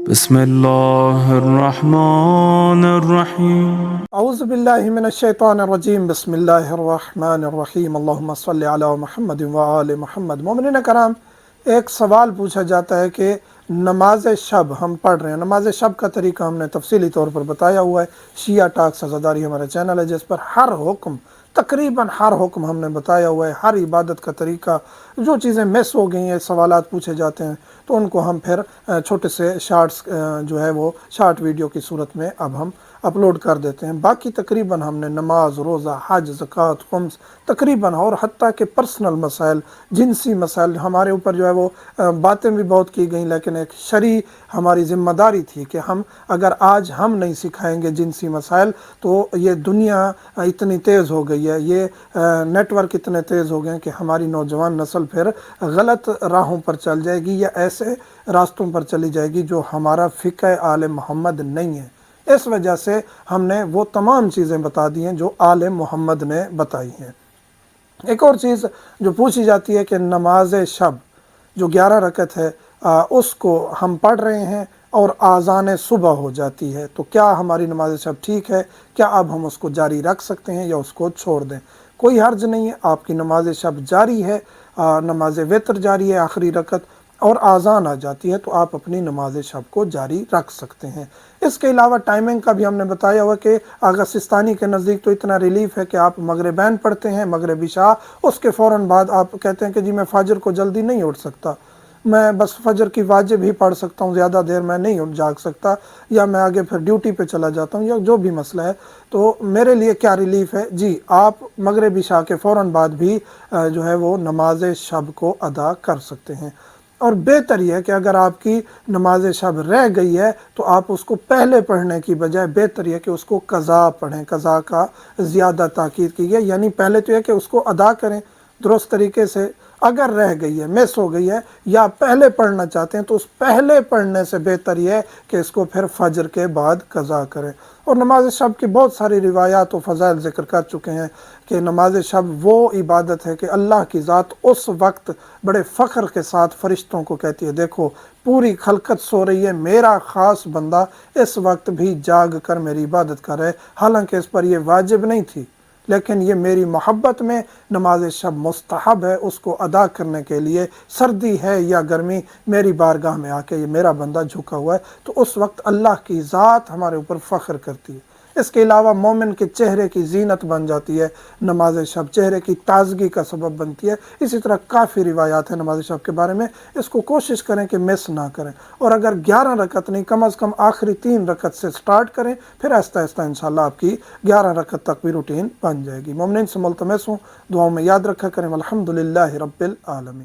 بسم اللہ الرحمن الرحیم۔ اعوذ باللہ من الشیطان الرجیم، بسم اللہ الرحمن الرحیم، اللہم صلی علی محمد وآل محمد۔ مومنین کرام، ایک سوال پوچھا جاتا ہے کہ نماز شب ہم پڑھ رہے ہیں، نماز شب کا طریقہ ہم نے تفصیلی طور پر بتایا ہوا ہے۔ شیعہ ٹاک سزاداری ہمارا چینل ہے جس پر ہر حکم، تقریباً ہر حکم ہم نے بتایا ہوا ہے، ہر عبادت کا طریقہ۔ جو چیزیں مس ہو گئی ہیں، سوالات پوچھے جاتے ہیں تو ان کو ہم پھر چھوٹے سے شارٹس جو ہے وہ شارٹ ویڈیو کی صورت میں اب ہم اپلوڈ کر دیتے ہیں۔ باقی تقریباً ہم نے نماز، روزہ، حج، زکوٰۃ، خمس، تقریباً، اور حتیٰ کہ پرسنل مسائل، جنسی مسائل، ہمارے اوپر جو ہے وہ باتیں بھی بہت کی گئیں، لیکن ایک شرعی ہماری ذمہ داری تھی کہ ہم اگر آج ہم نہیں سکھائیں گے جنسی مسائل تو یہ دنیا اتنی تیز ہو گئی ہے، یہ نیٹ ورک اتنے تیز ہو گئے ہیں کہ ہماری نوجوان نسل پھر غلط راہوں پر چل جائے گی یا ایسے راستوں پر چلی جائے گی جو ہمارا فقہ آل محمد نہیں ہے۔ اس وجہ سے ہم نے وہ تمام چیزیں بتا دی ہیں جو آل محمد نے بتائی ہیں۔ ایک اور چیز جو پوچھی جاتی ہے کہ نماز شب جو 11 رکعت ہے اس کو ہم پڑھ رہے ہیں اور آذان صبح ہو جاتی ہے، تو کیا ہماری نماز شب ٹھیک ہے؟ کیا اب ہم اس کو جاری رکھ سکتے ہیں یا اس کو چھوڑ دیں؟ کوئی حرج نہیں ہے، آپ کی نماز شب جاری ہے، نماز وتر جاری ہے آخری رکعت، اور آذان آ جاتی ہے تو آپ اپنی نماز شب کو جاری رکھ سکتے ہیں۔ اس کے علاوہ ٹائمنگ کا بھی ہم نے بتایا ہوا کہ آغا سستانی کے نزدیک تو اتنا ریلیف ہے کہ آپ مغربین پڑھتے ہیں، مغرب عشاء، اس کے فوراً بعد آپ کہتے ہیں کہ جی میں فجر کو جلدی نہیں اٹھ سکتا، میں بس فجر کی واجب ہی پڑھ سکتا ہوں، زیادہ دیر میں نہیں جاگ سکتا، یا میں آگے پھر ڈیوٹی پہ چلا جاتا ہوں، یا جو بھی مسئلہ ہے، تو میرے لیے کیا ریلیف ہے؟ جی آپ مغرب عشاء کے فوراً بعد بھی جو ہے وہ نماز شب کو ادا کر سکتے ہیں۔ اور بہتر یہ ہے کہ اگر آپ کی نماز شب رہ گئی ہے تو آپ اس کو پہلے پڑھنے کی بجائے بہتر یہ ہے کہ اس کو قضا پڑھیں۔ قضا کا زیادہ تاکید کی گئی، یعنی پہلے تو یہ کہ اس کو ادا کریں درست طریقے سے، اگر رہ گئی ہے، مس ہو گئی ہے، یا پہلے پڑھنا چاہتے ہیں تو اس پہلے پڑھنے سے بہتر یہ ہے کہ اس کو پھر فجر کے بعد قضا کریں۔ اور نماز شب کی بہت ساری روایات و فضائل ذکر کر چکے ہیں کہ نماز شب وہ عبادت ہے کہ اللہ کی ذات اس وقت بڑے فخر کے ساتھ فرشتوں کو کہتی ہے، دیکھو پوری خلقت سو رہی ہے، میرا خاص بندہ اس وقت بھی جاگ کر میری عبادت کر رہے، حالانکہ اس پر یہ واجب نہیں تھی، لیکن یہ میری محبت میں نماز شب مستحب ہے، اس کو ادا کرنے کے لیے سردی ہے یا گرمی میری بارگاہ میں آ کے یہ میرا بندہ جھکا ہوا ہے، تو اس وقت اللہ کی ذات ہمارے اوپر فخر کرتی ہے۔ اس کے علاوہ مومن کے چہرے کی زینت بن جاتی ہے نماز شب، چہرے کی تازگی کا سبب بنتی ہے۔ اسی طرح کافی روایات ہیں نماز شب کے بارے میں، اس کو کوشش کریں کہ مس نہ کریں، اور اگر 11 رکعت نہیں، کم از کم آخری 3 رکعت سے سٹارٹ کریں، پھر آہستہ آہستہ انشاءاللہ آپ کی 11 رکعت تک بھی روٹین بن جائے گی۔ مومنین سے ملتمس ہوں دعاؤں میں یاد رکھا کریں۔ الحمدللہ رب العالمین۔